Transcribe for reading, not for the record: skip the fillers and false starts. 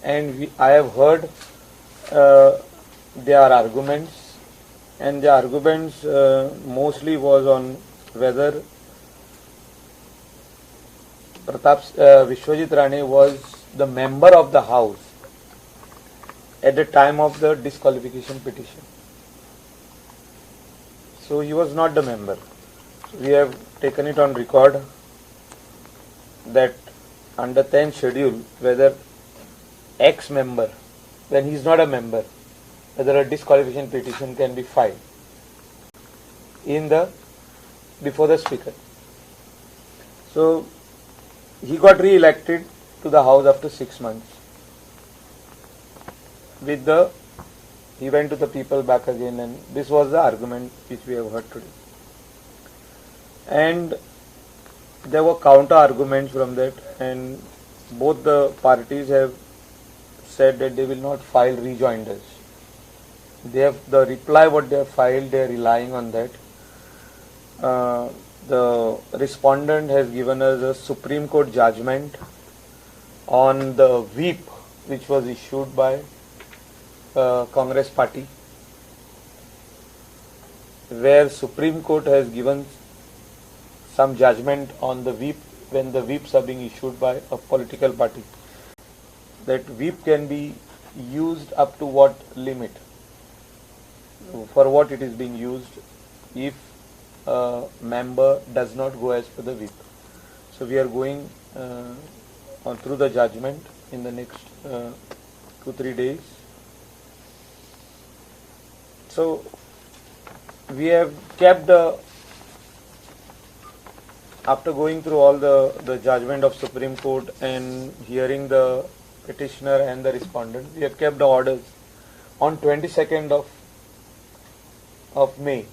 and I have heard their arguments, and the arguments mostly was on whether Vishwajit Rane was the member of the House at the time of the disqualification petition. So he was not the member. We have taken it on record that under 10th schedule, whether ex-member, when he is not a member, whether a disqualification petition can be filed before the speaker. So he got re-elected to the House after 6 months. He went to the people back again, and this was the argument which we have heard today. And there were counter arguments from that, and both the parties have said that they will not file rejoinders. They have the reply what they have filed, they are relying on that. The respondent has given us a Supreme Court judgment on the whip which was issued by Congress party, where Supreme Court has given some judgment on the whip when the whips are being issued by a political party. That whip can be used up to what limit, for what it is being used if a member does not go as per the whip. So we are going on through the judgment in the next 2-3 days. So we have kept after going through all the judgment of Supreme Court and hearing the petitioner and the respondent, we have kept the orders on 22nd of May.